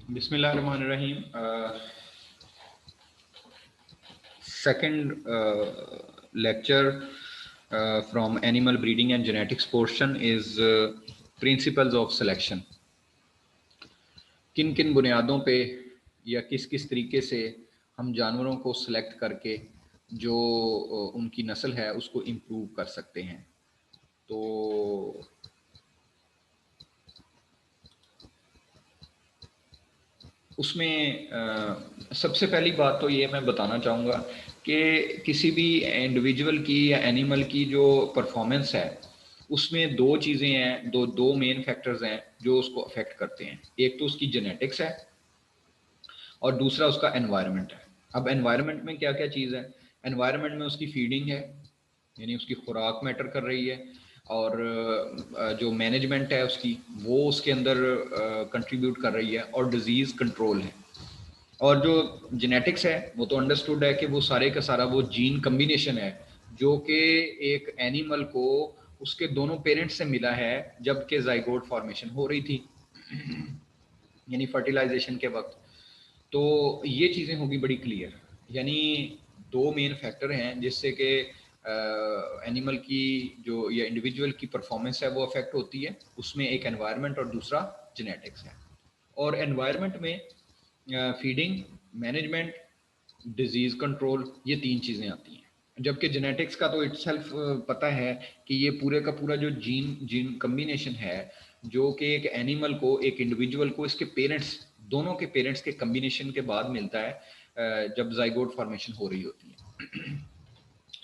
बिस्मिल्लाहिर्रहमानिर्रहीम। Second lecture from animal breeding and genetics portion is principles of selection। किन किन बुनियादों पे या किस किस तरीके से हम जानवरों को सिलेक्ट करके जो उनकी नस्ल है उसको इम्प्रूव कर सकते हैं। तो उसमें सबसे पहली बात तो ये मैं बताना चाहूँगा कि किसी भी इंडिविजुअल की या एनिमल की जो परफॉर्मेंस है उसमें दो चीज़ें हैं, दो मेन फैक्टर्स हैं जो उसको अफेक्ट करते हैं। एक तो उसकी जेनेटिक्स है और दूसरा उसका एनवायरनमेंट है। अब एनवायरनमेंट में क्या क्या चीज़ है? एनवायरनमेंट में उसकी फीडिंग है, यानी उसकी खुराक मैटर कर रही है, और जो मैनेजमेंट है उसकी वो उसके अंदर कंट्रीब्यूट कर रही है, और डिजीज़ कंट्रोल है। और जो जेनेटिक्स है वो तो अंडरस्टूड है कि वो सारे का सारा वो जीन कम्बिनेशन है जो कि एक एनिमल को उसके दोनों पेरेंट्स से मिला है जबकि जाइगोट फॉर्मेशन हो रही थी, यानी फर्टिलाइजेशन के वक्त। तो ये चीज़ें होगी बड़ी क्लियर, यानी दो मेन फैक्टर हैं जिससे कि एनिमल की जो या इंडिविजुअल की परफॉर्मेंस है वो अफेक्ट होती है। उसमें एक एनवायरनमेंट और दूसरा जेनेटिक्स है। और एनवायरनमेंट में फीडिंग, मैनेजमेंट, डिजीज़ कंट्रोल, ये तीन चीज़ें आती हैं। जबकि जेनेटिक्स का तो इटसेल्फ पता है कि ये पूरे का पूरा जो जीन जीन कम्बिनेशन है जो कि एक एनिमल को, एक इंडिविजुअल को इसके पेरेंट्स, दोनों के पेरेंट्स के कम्बिनेशन के बाद मिलता है जब जाइगोट फॉर्मेशन हो रही होती है।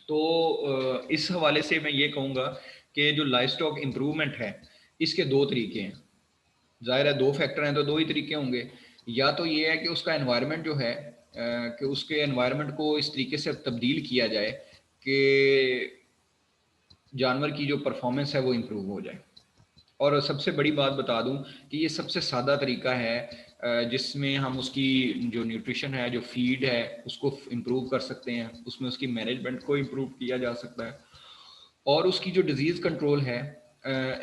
तो इस हवाले से मैं ये कहूँगा कि जो लाइफ स्टॉक इम्प्रूवमेंट है इसके दो तरीके हैं। ज़ाहिर है दो फैक्टर हैं तो दो ही तरीके होंगे। या तो ये है कि उसका एनवायरनमेंट जो है कि उसके एनवायरनमेंट को इस तरीके से तब्दील किया जाए कि जानवर की जो परफॉर्मेंस है वो इम्प्रूव हो जाए। और सबसे बड़ी बात बता दूं कि ये सबसे सादा तरीका है जिसमें हम उसकी जो न्यूट्रिशन है, जो फीड है, उसको इम्प्रूव कर सकते हैं। उसमें उसकी मैनेजमेंट को इम्प्रूव किया जा सकता है, और उसकी जो डिजीज़ कंट्रोल है,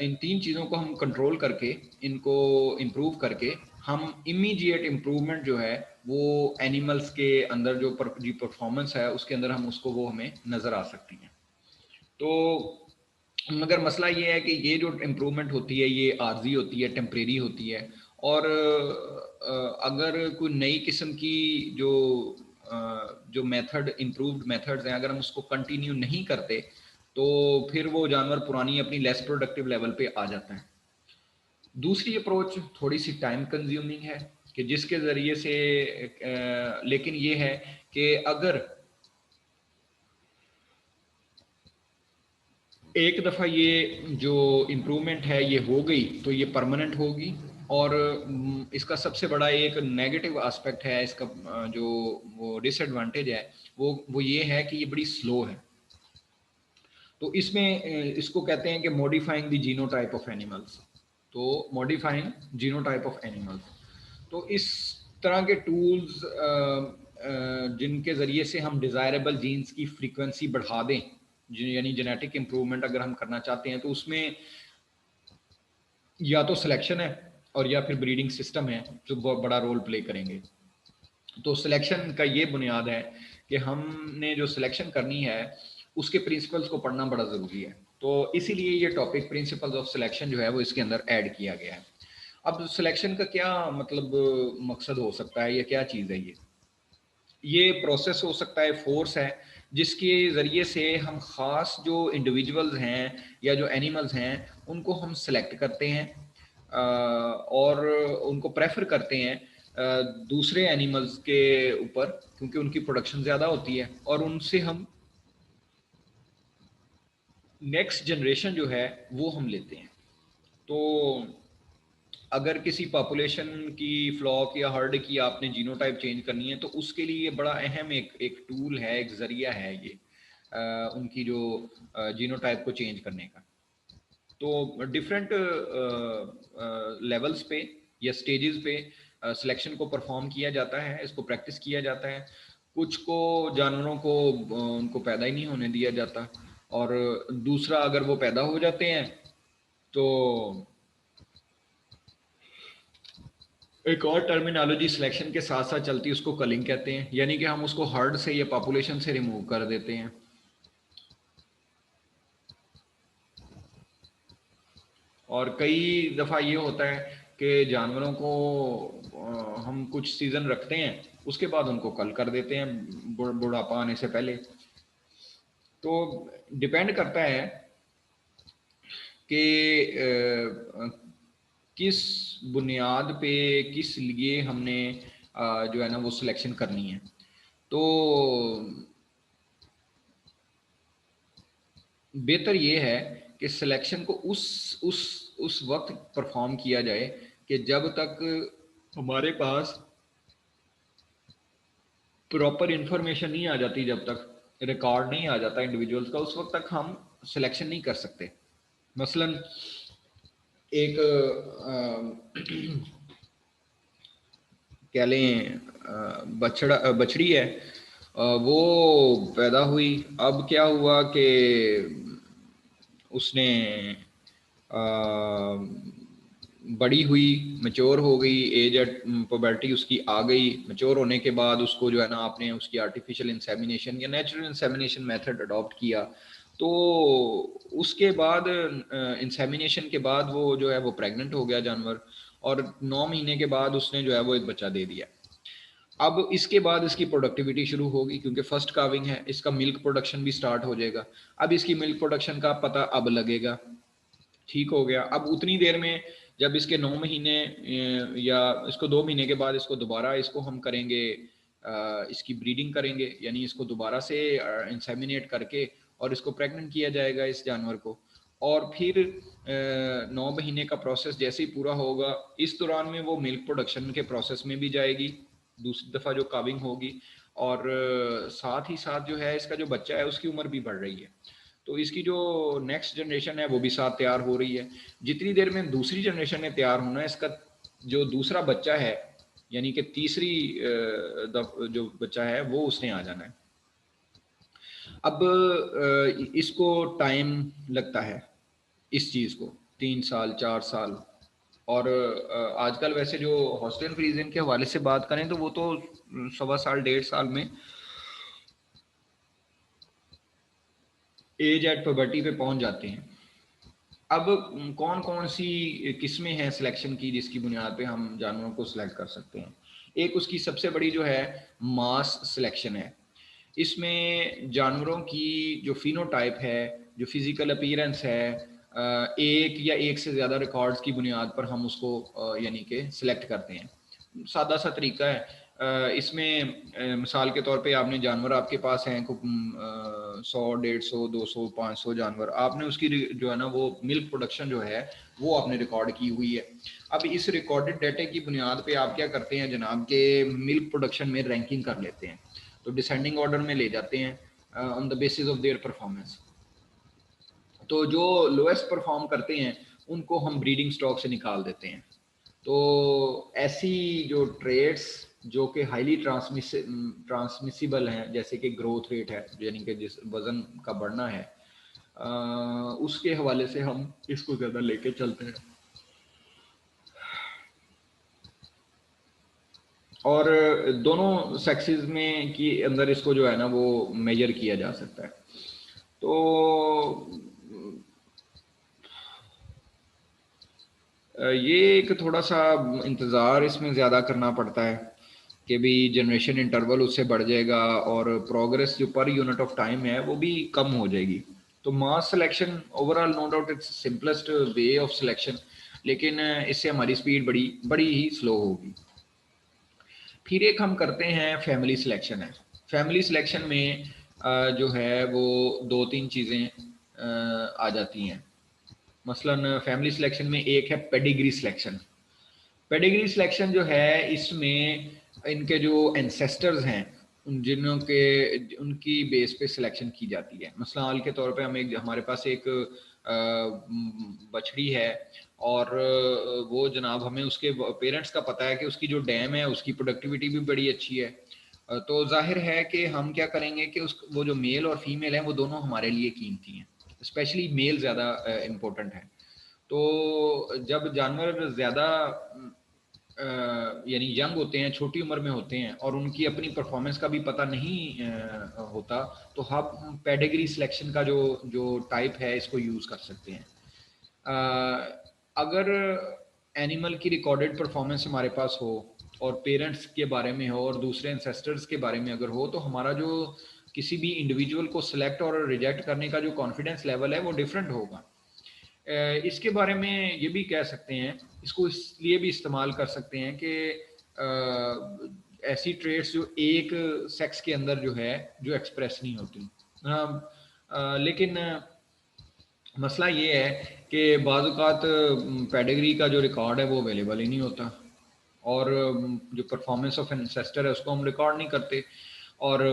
इन तीन चीज़ों को हम कंट्रोल करके, इनको इम्प्रूव करके, हम इमीडिएट इम्प्रूवमेंट जो है वो एनिमल्स के अंदर जो परफॉर्मेंस है उसके अंदर हम उसको वो हमें नज़र आ सकती है। तो मगर मसला ये है कि ये जो इम्प्रूवमेंट होती है ये आर्जी होती है, टेम्परेरी होती है। और अगर कोई नई किस्म की जो मेथड, इम्प्रूव्ड मेथड्स हैं, अगर हम उसको कंटिन्यू नहीं करते तो फिर वो जानवर पुरानी अपनी लेस प्रोडक्टिव लेवल पे आ जाता है। दूसरी अप्रोच थोड़ी सी टाइम कंज्यूमिंग है कि जिसके ज़रिए से लेकिन ये है कि अगर एक दफ़ा ये जो इम्प्रूवमेंट है ये हो गई तो ये परमानेंट होगी। और इसका सबसे बड़ा एक नेगेटिव एस्पेक्ट है इसका, जो वो डिसएडवांटेज है वो ये है कि ये बड़ी स्लो है। तो इसमें इसको कहते हैं कि modifying the genotype of animals. तो मॉडिफाइंग जीनोटाइप ऑफ एनिमल्स, तो इस तरह के टूल्स जिनके ज़रिए से हम डिज़ायरेबल जीन्स की फ्रीक्वेंसी बढ़ा दें, यानी जेनेटिक इम्प्रूवमेंट अगर हम करना चाहते हैं तो उसमें या तो सिलेक्शन है और या फिर ब्रीडिंग सिस्टम है जो बहुत बड़ा रोल प्ले करेंगे। तो सिलेक्शन का ये बुनियाद है कि हमने जो सिलेक्शन करनी है उसके प्रिंसिपल्स को पढ़ना बड़ा ज़रूरी है। तो इसीलिए ये टॉपिक प्रिंसिपल्स ऑफ सिलेक्शन जो है वो इसके अंदर ऐड किया गया है। अब सिलेक्शन का क्या मतलब मकसद हो सकता है या क्या चीज़ है? ये प्रोसेस हो सकता है, फोर्स है जिसके ज़रिए से हम ख़ास जो इंडिविजुअल्स हैं या जो एनिमल्स हैं उनको हम सेलेक्ट करते हैं और उनको प्रेफर करते हैं दूसरे एनिमल्स के ऊपर, क्योंकि उनकी प्रोडक्शन ज़्यादा होती है और उनसे हम नेक्स्ट जनरेशन जो है वो हम लेते हैं। तो अगर किसी पॉपुलेशन की, फ्लॉक या हर्ड की आपने जीनोटाइप चेंज करनी है तो उसके लिए ये बड़ा अहम एक एक टूल है, एक ज़रिया है ये उनकी जो जीनोटाइप को चेंज करने का। तो डिफरेंट लेवल्स पे या स्टेजेस पे सिलेक्शन को परफॉर्म किया जाता है, इसको प्रैक्टिस किया जाता है। कुछ को जानवरों को उनको पैदा ही नहीं होने दिया जाता, और दूसरा अगर वो पैदा हो जाते हैं तो एक और टर्मिनोलॉजी सिलेक्शन के साथ साथ चलती है, उसको कलिंग कहते हैं, यानी कि हम उसको हर्ड से या पॉपुलेशन से रिमूव कर देते हैं। और कई दफ़ा ये होता है कि जानवरों को हम कुछ सीज़न रखते हैं, उसके बाद उनको कल कर देते हैं बुढ़ापा आने से पहले। तो डिपेंड करता है कि किस बुनियाद पे किस लिए हमने जो है ना वो सिलेक्शन करनी है। तो बेहतर ये है कि सिलेक्शन को उस वक्त परफॉर्म किया जाए कि जब तक हमारे पास प्रॉपर इंफॉर्मेशन नहीं आ जाती, जब तक रिकॉर्ड नहीं आ जाता इंडिविजुअल्स का, उस वक्त तक हम सिलेक्शन नहीं कर सकते। मसलन एक कह लें बछड़ी है, वो पैदा हुई। अब क्या हुआ कि उसने बड़ी हुई, मैच्योर हो गई, एज एट पुबर्टी उसकी आ गई। मैच्योर होने के बाद उसको जो है ना आपने उसकी आर्टिफिशियल इंसेमिनेशन या नेचुरल इंसेमिनेशन मेथड अडॉप्ट किया। तो उसके बाद इंसेमिनेशन के बाद वो जो है वो प्रेग्नेंट हो गया जानवर, और 9 महीने के बाद उसने जो है वो एक बच्चा दे दिया। अब इसके बाद इसकी प्रोडक्टिविटी शुरू होगी, क्योंकि फर्स्ट काविंग है, इसका मिल्क प्रोडक्शन भी स्टार्ट हो जाएगा। अब इसकी मिल्क प्रोडक्शन का पता अब लगेगा। ठीक हो गया। अब उतनी देर में जब इसके 9 महीने या इसको 2 महीने के बाद इसको दोबारा इसको हम करेंगे, इसकी ब्रीडिंग करेंगे, यानी इसको दोबारा से इंसेमिनेट करके और इसको प्रेग्नेंट किया जाएगा इस जानवर को। और फिर 9 महीने का प्रोसेस जैसे ही पूरा होगा, इस दौरान में वो मिल्क प्रोडक्शन के प्रोसेस में भी जाएगी, दूसरी दफ़ा जो काविंग होगी। और साथ ही साथ जो है इसका जो बच्चा है उसकी उम्र भी बढ़ रही है, तो इसकी जो नेक्स्ट जनरेशन है वो भी साथ तैयार हो रही है। जितनी देर में दूसरी जनरेशन ने तैयार होना है, इसका जो दूसरा बच्चा है, यानी कि तीसरी जो बच्चा है वो उसने आ जाना है। अब इसको टाइम लगता है इस चीज़ को, 3 साल 4 साल। और आजकल वैसे जो हॉस्टल फ्रीजिंग के हवाले से बात करें तो वो तो 1.25 साल 1.5 साल में एज एट पुबर्टी पे पहुंच जाते हैं। अब कौन कौन सी किस्में हैं सिलेक्शन की जिसकी बुनियाद पे हम जानवरों को सिलेक्ट कर सकते हैं? एक उसकी सबसे बड़ी जो है मास सिलेक्शन है। इसमें जानवरों की जो फिनोटाइप है, जो फिजिकल अपीयरेंस है, एक या एक से ज़्यादा रिकॉर्ड्स की बुनियाद पर हम उसको यानी कि सिलेक्ट करते हैं। सादा सा तरीका है। इसमें मिसाल के तौर पे आपने जानवर आपके पास हैं 100 150 200 500 जानवर, आपने उसकी जो है ना वो मिल्क प्रोडक्शन जो है वो आपने रिकॉर्ड की हुई है। अब इस रिकॉर्डेड डाटे की बुनियाद पे आप क्या करते हैं जनाब के मिल्क प्रोडक्शन में रैंकिंग कर लेते हैं, तो डिसेंडिंग ऑर्डर में ले जाते हैं on the basis of their performance. तो जो लोएस्ट परफॉर्म करते हैं उनको हम ब्रीडिंग स्टॉक से निकाल देते हैं। तो ऐसी जो ट्रेड्स जो कि हाईली ट्रांसमिसिबल हैं, जैसे कि ग्रोथ रेट है, यानी कि जिस वज़न का बढ़ना है, उसके हवाले से हम इसको ज़्यादा लेके चलते हैं। और दोनों सेक्सेस में कि अंदर इसको जो है ना वो मेजर किया जा सकता है। तो ये एक थोड़ा सा इंतज़ार इसमें ज़्यादा करना पड़ता है कि भी जनरेशन इंटरवल उससे बढ़ जाएगा और प्रोग्रेस जो पर यूनिट ऑफ टाइम है वो भी कम हो जाएगी। तो mass selection overall no doubt it's simplest way of selection, लेकिन इससे हमारी स्पीड बड़ी बड़ी ही स्लो होगी। फिर एक हम करते हैं फैमिली सिलेक्शन है। फैमिली सिलेक्शन में जो है वो 2-3 चीज़ें आ जाती हैं। मसलन फैमिली सिलेक्शन में एक है पेडिग्री सिलेक्शन। पेडिग्री सिलेक्शन जो है इसमें इनके जो एंसेस्टर्स हैं जिनों के उनकी बेस पे सिलेक्शन की जाती है। मिसाल के तौर पे हम एक हमारे पास एक बछड़ी है, और वो जनाब हमें उसके पेरेंट्स का पता है कि उसकी जो डैम है उसकी प्रोडक्टिविटी भी बड़ी अच्छी है। तो जाहिर है कि हम क्या करेंगे कि उस वो जो मेल और फीमेल हैं वो दोनों हमारे लिए कीमती हैं, स्पेशली मेल ज़्यादा इम्पोर्टेंट है। तो जब जानवर ज़्यादा यानी यंग होते हैं, छोटी उम्र में होते हैं और उनकी अपनी परफॉर्मेंस का भी पता नहीं होता, तो हम पेडिग्री सिलेक्शन का जो जो टाइप है इसको यूज़ कर सकते हैं। अगर एनिमल की रिकॉर्डेड परफॉर्मेंस हमारे पास हो और पेरेंट्स के बारे में हो और दूसरे एंसेस्टर्स के बारे में अगर हो, तो हमारा जो किसी भी इंडिविजुअल को सिलेक्ट और रिजेक्ट करने का जो कॉन्फिडेंस लेवल है वो डिफरेंट होगा। इसके बारे में ये भी कह सकते हैं, इसको इसलिए भी इस्तेमाल कर सकते हैं कि ऐसी ट्रेड्स जो एक सेक्स के अंदर जो है जो एक्सप्रेस नहीं होती। लेकिन मसला ये है कि बाज़ पेडिग्री का जो रिकॉर्ड है वो अवेलेबल ही नहीं होता और जो परफॉर्मेंस ऑफ एंसेस्टर है उसको हम रिकॉर्ड नहीं करते। और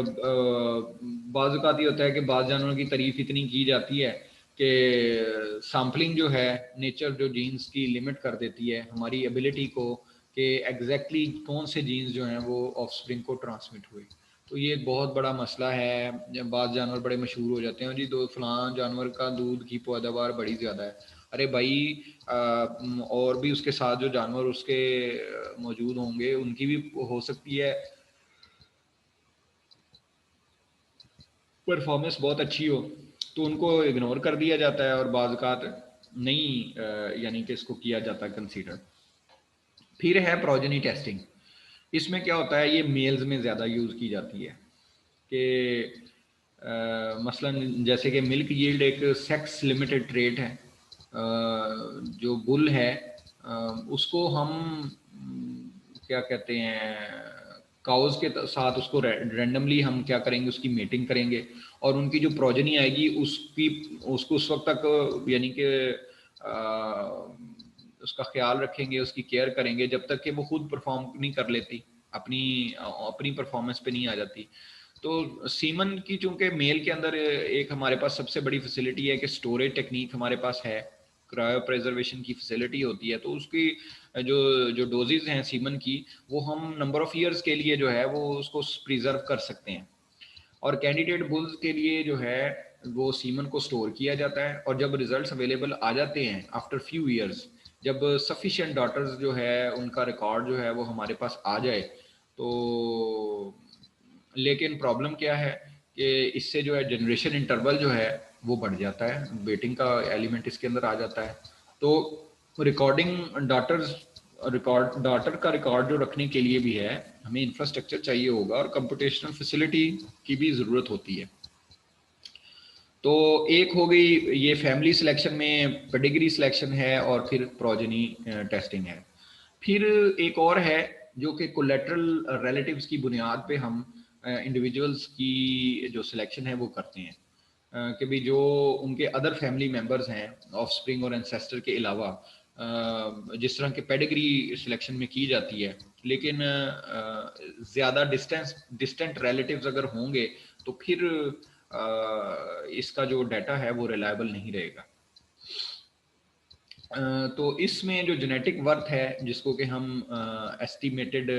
बाज़ ये होता है कि बाज़ जानवरों की तारीफ इतनी की जाती है कि सैम्पलिंग जो है नेचर जो जीन्स की लिमिट कर देती है हमारी एबिलिटी को कि एग्जैक्टली कौन से जीन्स जो हैं वो ऑफस्प्रिंग को ट्रांसमिट हुए। तो ये एक बहुत बड़ा मसला है। बाद जानवर बड़े मशहूर हो जाते हैं जी, दो फलां जानवर का दूध की पैदावार बड़ी ज़्यादा है। अरे भाई और भी उसके साथ जो जानवर उसके मौजूद होंगे उनकी भी हो सकती है परफॉर्मेंस बहुत अच्छी हो, तो उनको इग्नोर कर दिया जाता है और बाज़ नहीं यानी कि इसको किया जाता है कंसीडर। फिर है प्रोजेनी टेस्टिंग। इसमें क्या होता है, ये मेल्स में ज़्यादा यूज़ की जाती है कि मसलन जैसे कि मिल्क यील्ड एक सेक्स लिमिटेड ट्रेट है। जो बुल है उसको हम क्या कहते हैं काउज के साथ उसको रैंडमली हम क्या करेंगे, उसकी मीटिंग करेंगे और उनकी जो प्रोजनी आएगी उसको उस वक्त तक यानी कि उसका ख्याल रखेंगे, उसकी केयर करेंगे जब तक कि वो खुद परफॉर्म नहीं कर लेती, अपनी अपनी परफॉर्मेंस पे नहीं आ जाती। तो सीमन की चूंकि मेल के अंदर एक हमारे पास सबसे बड़ी फैसिलिटी है कि स्टोरेज टेक्निक हमारे पास है, क्रायो प्रिजर्वेशन की फैसिलिटी होती है, तो उसकी जो जो डोजेज हैं सीमन की वो हम नंबर ऑफ ईयर्स के लिए जो है वो उसको प्रिजर्व कर सकते हैं। और कैंडिडेट बुल्स के लिए जो है वो सीमन को स्टोर किया जाता है और जब रिजल्ट्स अवेलेबल आ जाते हैं आफ्टर फ्यू ईयर्स, जब सफिशिएंट डॉटर्स जो है उनका रिकॉर्ड जो है वो हमारे पास आ जाए, तो लेकिन प्रॉब्लम क्या है कि इससे जो है जनरेशन इंटरवल जो है वो बढ़ जाता है, वेटिंग का एलिमेंट इसके अंदर आ जाता है। तो रिकॉर्डिंग डॉटर का रिकॉर्ड जो रखने के लिए भी है हमें इंफ्रास्ट्रक्चर चाहिए होगा और कंप्यूटेशनल फैसिलिटी की भी ज़रूरत होती है। तो एक हो गई ये फैमिली सिलेक्शन में पेडिग्री सिलेक्शन है और फिर प्रोजेनी टेस्टिंग है। फिर एक और है जो कि कोलेटरल रिलेटिव्स की बुनियाद पे हम इंडिविजुअल्स की जो सिलेक्शन है वो करते हैं कि भी जो उनके अदर फैमिली मेंबर्स हैं ऑफस्प्रिंग और एंसेस्टर के अलावा, जिस तरह के पेडिग्री सिलेक्शन में की जाती है, लेकिन ज़्यादा डिस्टेंट रिलेटिव्स अगर होंगे तो फिर इसका जो डाटा है वो रिलायबल नहीं रहेगा। तो इसमें जो जेनेटिक वर्थ है जिसको कि हम एस्टिमेटेड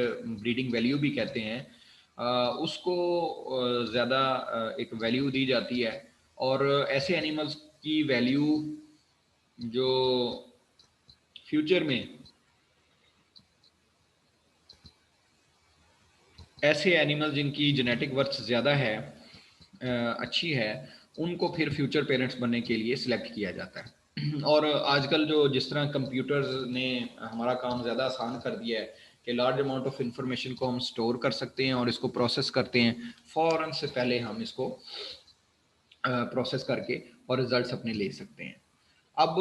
ब्रीडिंग वैल्यू भी कहते हैं, उसको ज़्यादा एक वैल्यू दी जाती है और ऐसे एनिमल्स की वैल्यू जो फ्यूचर में ऐसे एनिमल जिनकी जेनेटिक वर्थ ज़्यादा है, अच्छी है, उनको फिर फ्यूचर पेरेंट्स बनने के लिए सिलेक्ट किया जाता है। और आजकल जो जिस तरह कंप्यूटर्स ने हमारा काम ज़्यादा आसान कर दिया है कि लार्ज अमाउंट ऑफ इंफॉर्मेशन को हम स्टोर कर सकते हैं और इसको प्रोसेस करते हैं, फ़ौरन से पहले हम इसको प्रोसेस करके और रिजल्ट्स अपने ले सकते हैं। अब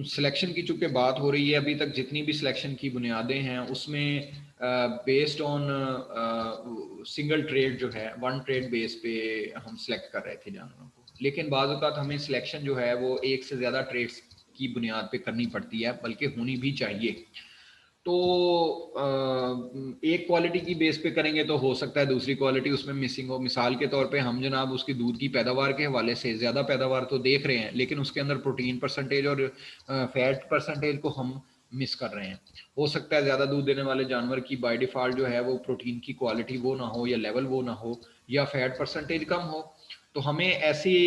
सिलेक्शन की चूंकि बात हो रही है, अभी तक जितनी भी सिलेक्शन की बुनियादें हैं उसमें बेस्ड ऑन सिंगल ट्रेड जो है, वन ट्रेड बेस पे हम सिलेक्ट कर रहे थे जानवरों को, लेकिन बाज़ औक़ात हमें सिलेक्शन जो है वो एक से ज़्यादा ट्रेड्स की बुनियाद पे करनी पड़ती है, बल्कि होनी भी चाहिए। तो एक क्वालिटी की बेस पे करेंगे तो हो सकता है दूसरी क्वालिटी उसमें मिसिंग हो। मिसाल के तौर पे हम जनाब उसकी दूध की पैदावार के हवाले से ज़्यादा पैदावार तो देख रहे हैं, लेकिन उसके अंदर प्रोटीन परसेंटेज और फैट परसेंटेज को हम मिस कर रहे हैं। हो सकता है ज़्यादा दूध देने वाले जानवर की बाय डिफ़ॉल्ट जो है वो प्रोटीन की क्वालिटी वो ना हो या लेवल वो ना हो या फैट परसेंटेज कम हो। तो हमें ऐसी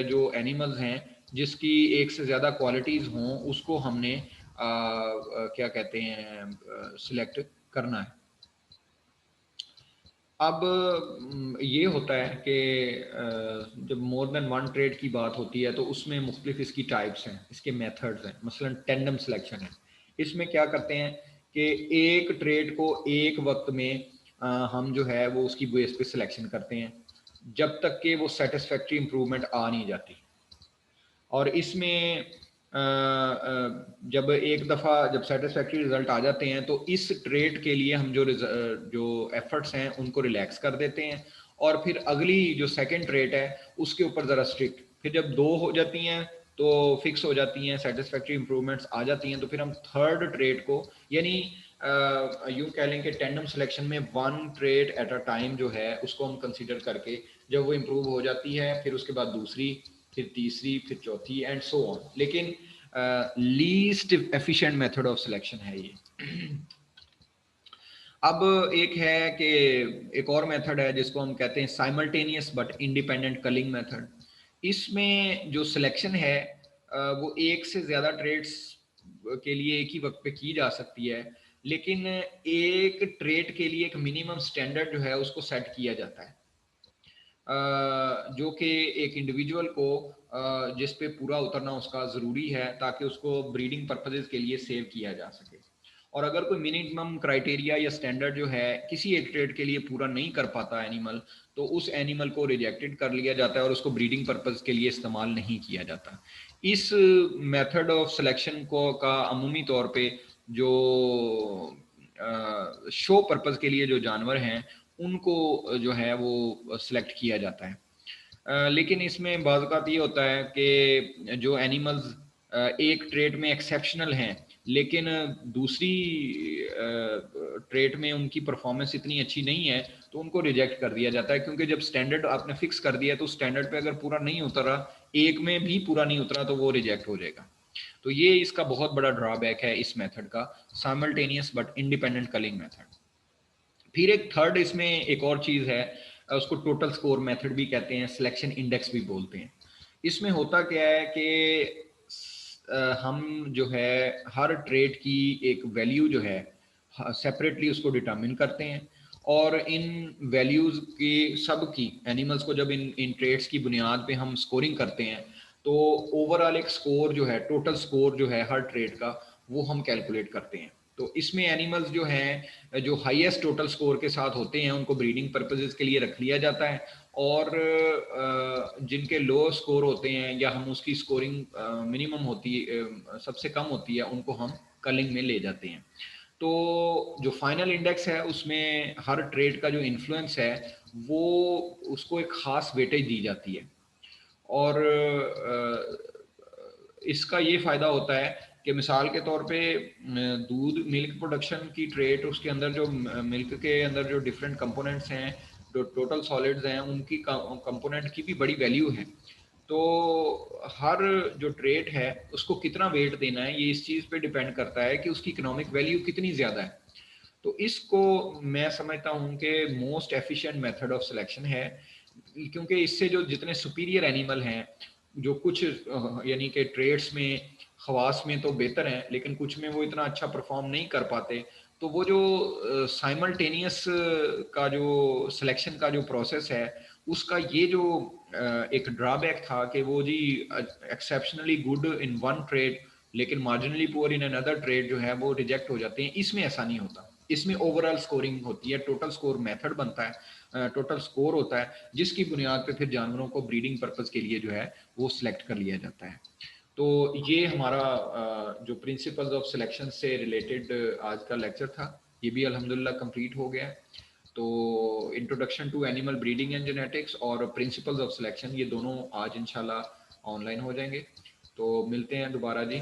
जो एनिमल्स हैं जिसकी एक से ज़्यादा क्वालिटीज़ हों उसको हमने क्या कहते हैं सिलेक्ट करना है। अब ये होता है कि जब मोर देन वन ट्रेड की बात होती है तो उसमें मुख्तलिफ इसकी टाइप्स हैं, इसके मेथड्स हैं। मसलन टेंडम सिलेक्शन है। इसमें क्या करते हैं कि एक ट्रेड को एक वक्त में हम जो है वो उसकी बेस पे सिलेक्शन करते हैं जब तक कि वो सेटिस्फैक्ट्री इंप्रूवमेंट आ नहीं जाती। और इसमें जब एक दफ़ा जब सेटिस्फैक्ट्री रिजल्ट आ जाते हैं तो इस ट्रेड के लिए हम जो एफर्ट्स हैं उनको रिलैक्स कर देते हैं और फिर अगली जो सेकंड ट्रेड है उसके ऊपर ज़रा स्ट्रिक्ट, फिर जब दो हो जाती हैं तो फिक्स हो जाती हैं, सेटिस्फैक्ट्री इंप्रूवमेंट्स आ जाती हैं, तो फिर हम थर्ड ट्रेड को यानी यूँ कह लें कि टेंडम सिलेक्शन में one trade at a time जो है उसको हम कंसिडर करके जब वो इम्प्रूव हो जाती है फिर उसके बाद दूसरी, फिर तीसरी, फिर चौथी एंड सो ऑन। लेकिन least efficient method of selection है ये। अब एक है कि एक और मेथड है जिसको हम कहते हैं simultaneous but independent culling method. इसमें जो सिलेक्शन है वो एक से ज़्यादा ट्रेड्स के लिए एक ही वक्त पे की जा सकती है, लेकिन एक ट्रेड के लिए एक मिनिमम स्टैंडर्ड जो है उसको सेट किया जाता है जो कि एक इंडिविजुअल को जिस पे पूरा उतरना उसका ज़रूरी है ताकि उसको ब्रीडिंग पर्पजेज़ के लिए सेव किया जा सके। और अगर कोई मिनिमम क्राइटेरिया या स्टैंडर्ड जो है किसी एक ट्रेड के लिए पूरा नहीं कर पाता एनिमल, तो उस एनिमल को रिजेक्टेड कर लिया जाता है और उसको ब्रीडिंग पर्पज़ के लिए इस्तेमाल नहीं किया जाता। इस मेथड ऑफ सिलेक्शन को का अमूमी तौर पे जो शो पर्पज़ के लिए जो जानवर हैं उनको जो है वो सिलेक्ट किया जाता है। लेकिन इसमें बाज़ औक़ात ये होता है कि जो एनिमल्स एक ट्रेड में एक्सेप्शनल हैं लेकिन दूसरी ट्रेड में उनकी परफॉर्मेंस इतनी अच्छी नहीं है तो उनको रिजेक्ट कर दिया जाता है, क्योंकि जब स्टैंडर्ड आपने फिक्स कर दिया तो स्टैंडर्ड पे अगर पूरा नहीं उतरा, एक में भी पूरा नहीं उतरा, तो वो रिजेक्ट हो जाएगा। तो ये इसका बहुत बड़ा ड्रॉबैक है इस मेथड का, simultaneous but independent culling method. फिर एक थर्ड इसमें एक और चीज़ है, उसको टोटल स्कोर मेथड भी कहते हैं, सिलेक्शन इंडेक्स भी बोलते हैं। इसमें होता क्या है कि हम जो है हर ट्रेड की एक वैल्यू जो है सेपरेटली उसको डिटरमिन करते हैं और इन वैल्यूज़ की सब की एनिमल्स को जब इन ट्रेड्स की बुनियाद पे हम स्कोरिंग करते हैं तो ओवरऑल एक स्कोर जो है, टोटल स्कोर जो है हर ट्रेड का, वो हम कैलकुलेट करते हैं। तो इसमें एनिमल्स जो हैं जो हाईएस्ट टोटल स्कोर के साथ होते हैं उनको ब्रीडिंग पर्पसेस के लिए रख लिया जाता है और जिनके लो स्कोर होते हैं या हम उसकी स्कोरिंग मिनिमम होती है, सबसे कम होती है, उनको हम कलिंग में ले जाते हैं। तो जो फाइनल इंडेक्स है उसमें हर ट्रेड का जो इन्फ्लुएंस है वो उसको एक ख़ास वेटेज दी जाती है और इसका ये फ़ायदा होता है कि मिसाल के तौर पे दूध मिल्क प्रोडक्शन की ट्रेड, उसके अंदर जो मिल्क के अंदर जो डिफरेंट कंपोनेंट्स हैं, जो टोटल सॉलिड्स हैं, उनकी कंपोनेंट की भी बड़ी वैल्यू है। तो हर जो ट्रेड है उसको कितना वेट देना है ये इस चीज़ पे डिपेंड करता है कि उसकी इकोनॉमिक वैल्यू कितनी ज़्यादा है। तो इसको मैं समझता हूँ कि most efficient method of selection है, क्योंकि इससे जो जितने सुपीरियर एनिमल हैं, जो कुछ यानी कि ट्रेड्स में खवास में तो बेहतर हैं लेकिन कुछ में वो इतना अच्छा परफॉर्म नहीं कर पाते, तो वो जो साइमल्टेनियस का जो सिलेक्शन का जो प्रोसेस है उसका ये जो एक ड्रॉबैक था कि वो जी exceptionally good in one trade लेकिन marginally poor in another trade जो है वो रिजेक्ट हो जाते हैं। इसमें ऐसा नहीं होता, इसमें ओवरऑल स्कोरिंग होती है, टोटल स्कोर मेथड बनता है, टोटल स्कोर होता है जिसकी बुनियाद पे फिर जानवरों को ब्रीडिंग पर्पस के लिए जो है वो सिलेक्ट कर लिया जाता है। तो ये हमारा जो प्रिंसिपल्स ऑफ सिलेक्शन से रिलेटेड आज का लेक्चर था, ये भी अल्हम्दुलिल्लाह कंप्लीट हो गया। तो introduction to animal breeding and genetics और प्रिंसिपल्स ऑफ सिलेक्शन, ये दोनों आज इंशाल्लाह ऑनलाइन हो जाएंगे। तो मिलते हैं दोबारा जी।